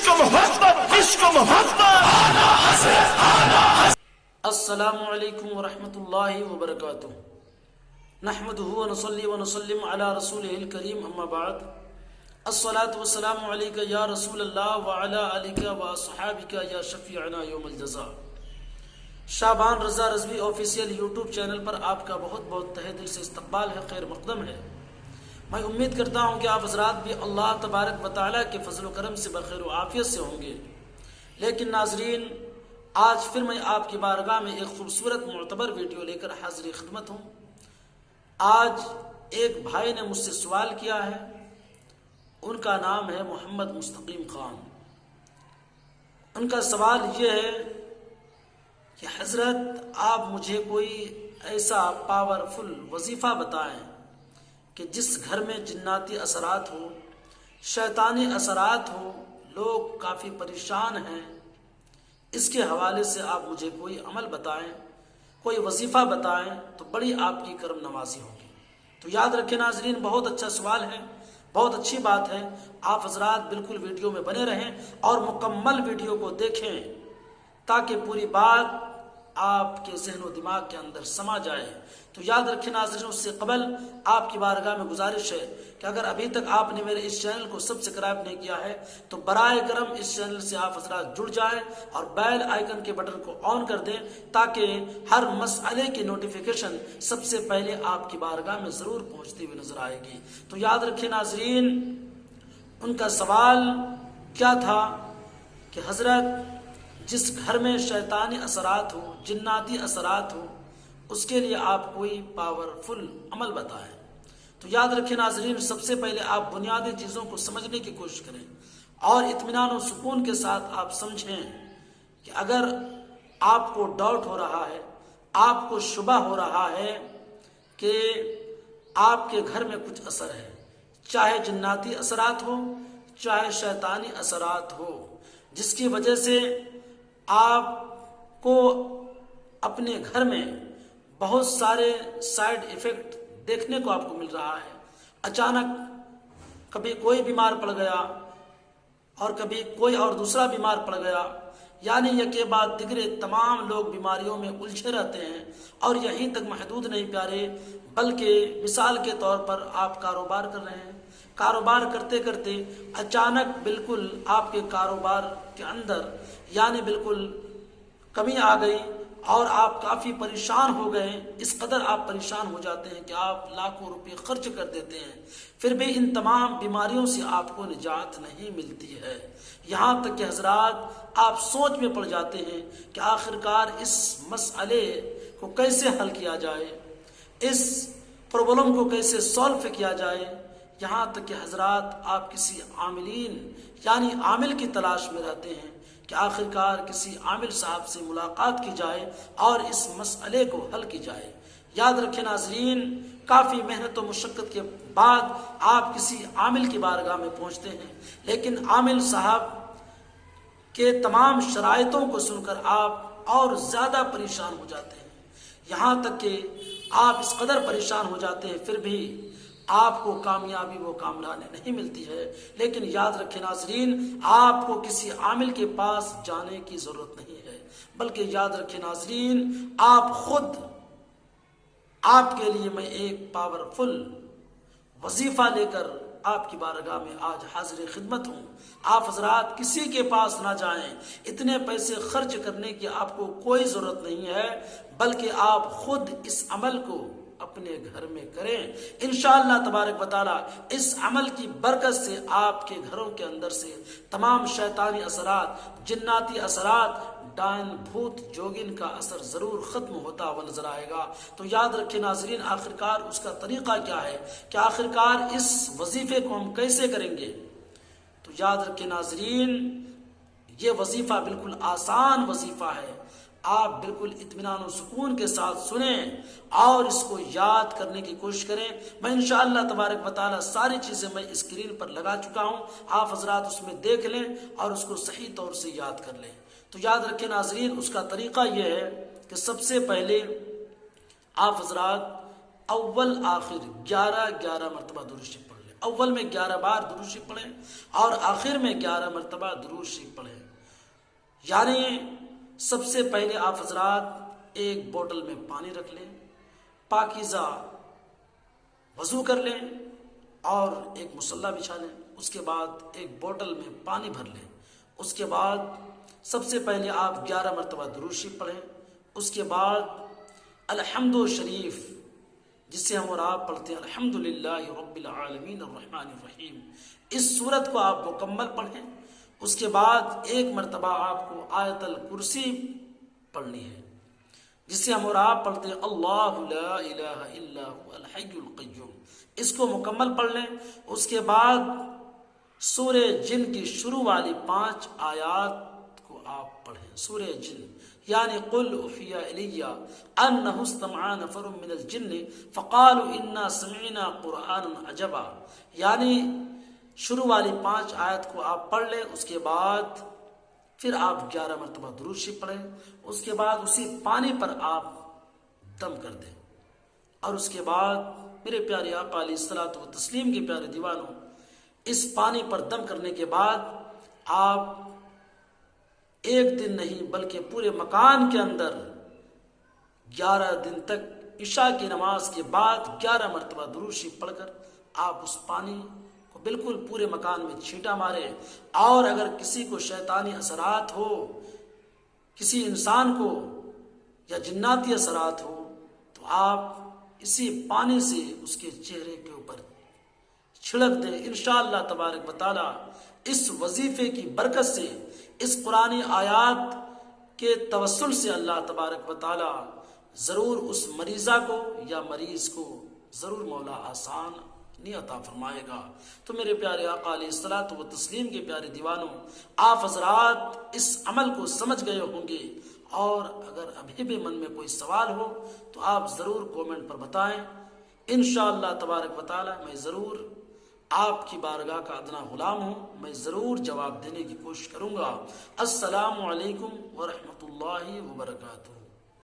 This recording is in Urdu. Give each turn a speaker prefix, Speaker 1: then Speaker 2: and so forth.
Speaker 1: عشق محبت عشق محبت.
Speaker 2: السلام علیکم ورحمۃ اللہ وبرکاتہ. نحمدہ ونصلی ونسلم علی رسولہ الکریم، اما بعد. الصلاۃ والسلام علیک یا رسول اللہ وعلی آلک واصحابک یا شفیعنا یوم الجزاء. شعبان رضا رضوی آفیشیل یوٹیوب چینل پر آپ کا بہت بہت تہہ دل سے استقبال ہے، خیر مقدم ہے. میں امید کرتا ہوں کہ آپ حضرات بھی اللہ تبارک و تعالیٰ کے فضل و کرم سے بخیر و عافیت سے ہوں گے. لیکن ناظرین، آج پھر میں آپ کی بارگاہ میں ایک خوبصورت معتبر ویڈیو لے کر حاضر خدمت ہوں. آج ایک بھائی نے مجھ سے سوال کیا ہے. ان کا نام ہے محمد مستقیم خان. ان کا سوال یہ ہے کہ حضرت آپ مجھے کوئی ایسا پاورفل وظیفہ بتائیں کہ جس گھر میں جناتی اثرات ہو، شیطانی اثرات ہو، لوگ کافی پریشان ہیں. اس کے حوالے سے آپ مجھے کوئی عمل بتائیں، کوئی وظیفہ بتائیں تو بڑی آپ کی کرم نوازی ہوگی. تو یاد رکھیں ناظرین، بہت اچھا سوال ہے، بہت اچھی بات ہے. آپ حضرات بالکل ویڈیو میں بنے رہیں اور مکمل ویڈیو کو دیکھیں تاکہ پوری بات آپ کے ذہن و دماغ کے اندر سما جائے. تو یاد رکھیں ناظرین، اس سے قبل آپ کی بارگاہ میں گزارش ہے کہ اگر ابھی تک آپ نے میرے اس چینل کو سبسکرائب نہیں کیا ہے تو برائے کرم اس چینل سے آپ حضرات جڑ جائیں اور بیل آئیکن کے بٹن کو آن کر دیں تاکہ ہر مسئلے کی نوٹیفیکیشن سب سے پہلے آپ کی بارگاہ میں ضرور پہنچتی ہوئی نظر آئے گی. تو یاد رکھیں ناظرین، ان کا سوال کیا تھا کہ حضرت جس گھر میں شیطانی اثرات ہو، جناتی اثرات ہو، اس کے لیے آپ کوئی پاورفل عمل بتائیں. تو یاد رکھیں ناظرین، سب سے پہلے آپ بنیادی چیزوں کو سمجھنے کی کوشش کریں اور اطمینان و سکون کے ساتھ آپ سمجھیں کہ اگر آپ کو ڈاؤٹ ہو رہا ہے، آپ کو شبہ ہو رہا ہے کہ آپ کے گھر میں کچھ اثر ہے، چاہے جناتی اثرات ہو، چاہے شیطانی اثرات ہو، جس کی وجہ سے آپ کو اپنے گھر میں بہت سارے سائیڈ ایفیکٹ دیکھنے کو آپ کو مل رہا ہے. اچانک کبھی کوئی بیمار پڑ گیا اور کبھی کوئی اور دوسرا بیمار پڑ گیا، یعنی یکے بعد دیگرے تمام لوگ بیماریوں میں الجھے رہتے ہیں. اور یہیں تک محدود نہیں پیارے، بلکہ مثال کے طور پر آپ کاروبار کر رہے ہیں، کاروبار کرتے کرتے اچانک بالکل آپ کے کاروبار کے اندر یعنی بالکل کمی آ گئی اور آپ کافی پریشان ہو گئے. اس قدر آپ پریشان ہو جاتے ہیں کہ آپ لاکھوں روپے خرچ کر دیتے ہیں، پھر بھی ان تمام بیماریوں سے آپ کو نجات نہیں ملتی ہے. یہاں تک کہ حضرات آپ سوچ میں پڑ جاتے ہیں کہ آخرکار اس مسئلے کو کیسے حل کیا جائے، اس پرابلم کو کیسے سولو کیا جائے. یہاں تک کہ حضرات آپ کسی عاملین یعنی عامل کی تلاش میں رہتے ہیں کہ آخرکار کسی عامل صاحب سے ملاقات کی جائے اور اس مسئلے کو حل کی جائے. یاد رکھیں ناظرین، کافی محنت و مشقت کے بعد آپ کسی عامل کی بارگاہ میں پہنچتے ہیں، لیکن عامل صاحب کے تمام شرائطوں کو سن کر آپ اور زیادہ پریشان ہو جاتے ہیں. یہاں تک کہ آپ اس قدر پریشان ہو جاتے ہیں پھر بھی آپ کو کامیابی وہ کامرانی نہیں ملتی ہے. لیکن یاد رکھیں ناظرین، آپ کو کسی عامل کے پاس جانے کی ضرورت نہیں ہے، بلکہ یاد رکھیں ناظرین، آپ خود، آپ کے لیے میں ایک پاورفل وظیفہ لے کر آپ کی بارگاہ میں آج حاضر خدمت ہوں. آپ حضرات کسی کے پاس نہ جائیں، اتنے پیسے خرچ کرنے کی آپ کو کوئی ضرورت نہیں ہے، بلکہ آپ خود اس عمل کو اپنے گھر میں کریں. انشاءاللہ تبارک و تعالی اس عمل کی برکت سے آپ کے گھروں کے اندر سے تمام شیطانی اثرات، جناتی اثرات، ڈائن بھوت جوگن کا اثر ضرور ختم ہوتا ہوا نظر آئے گا. تو یاد رکھیں ناظرین، آخرکار اس کا طریقہ کیا ہے کہ آخرکار اس وظیفے کو ہم کیسے کریں گے. تو یاد رکھیں ناظرین، یہ وظیفہ بالکل آسان وظیفہ ہے. آپ بالکل اطمینان و سکون کے ساتھ سنیں اور اس کو یاد کرنے کی کوشش کریں. میں انشاءاللہ تبارک و تعالی ساری چیزیں میں اسکرین پر لگا چکا ہوں، آپ حضرات اس میں دیکھ لیں اور اس کو صحیح طور سے یاد کر لیں. تو یاد رکھیں ناظرین، اس کا طریقہ یہ ہے کہ سب سے پہلے آپ حضرات اول آخر 11 مرتبہ درود شریف پڑھ لیں. اول میں 11 بار درود شریف پڑھیں اور آخر میں 11 مرتبہ درود شریف پڑھیں. یعنی سب سے پہلے آپ حضرات ایک بوتل میں پانی رکھ لیں، پاکیزہ وضو کر لیں اور ایک مصلی بچھا لیں. اس کے بعد ایک بوتل میں پانی بھر لیں. اس کے بعد سب سے پہلے آپ 11 مرتبہ درود شریف پڑھیں. اس کے بعد الحمد شریف جس سے ہم اور آپ پڑھتے ہیں الحمدللہ رب العالمین الرحمن الرحیم، اس سورت کو آپ مکمل پڑھیں. اس کے بعد ایک مرتبہ آپ کو آیت الکرسی پڑھنی ہے جس سے ہم اور آپ پڑھتے ہیں اللہ لا الہ الا هو الحی القیوم. اس کو مکمل پڑھ لیں. اس کے بعد سورہ جن کی شروع والی 5 آیات کو آپ پڑھیں. سورہ جن یعنی قل اوحی الی انہ استمع نفر من الجن فقالوا انا سمعنا قرآنا عجبا، یعنی شروع والی 5 آیت کو آپ پڑھ لیں. اس کے بعد پھر آپ 11 مرتبہ درود شریف پڑھیں. اس کے بعد اسی پانی پر آپ دم کر دیں. اور اس کے بعد میرے پیارے آقا علیہ الصلوۃ والتسلیم کے پیارے دیوانوں، اس پانی پر دم کرنے کے بعد آپ ایک دن نہیں بلکہ پورے مکان کے اندر 11 دن تک عشاء کی نماز کے بعد 11 مرتبہ درود شریف پڑھ کر آپ اس پانی کو بالکل پورے مکان میں چھینٹا مارے. اور اگر کسی کو شیطانی اثرات ہو، کسی انسان کو یا جناتی اثرات ہو، تو آپ اسی پانی سے اس کے چہرے کے اوپر چھڑک دیں. انشاءاللہ تبارک و تعالی اس وظیفے کی برکت سے، اس قرآنی آیات کے توسل سے اللہ تبارک و تعالی ضرور اس مریضہ کو یا مریض کو ضرور مولا آسان عطا فرمائے گا. تو میرے پیارے آقا علیہ الصلوۃ والتسلیم کے پیارے دیوانوں، آپ حضرات اس عمل کو سمجھ گئے ہوں گے، اور اگر ابھی بھی من میں کوئی سوال ہو تو آپ ضرور کومنٹ پر بتائیں. انشاءاللہ تبارک و تعالی میں ضرور آپ کی بارگاہ کا ادنا غلام ہوں، میں ضرور جواب دینے کی کوشش کروں گا. السلام علیکم ورحمۃ اللہ وبرکاتہ.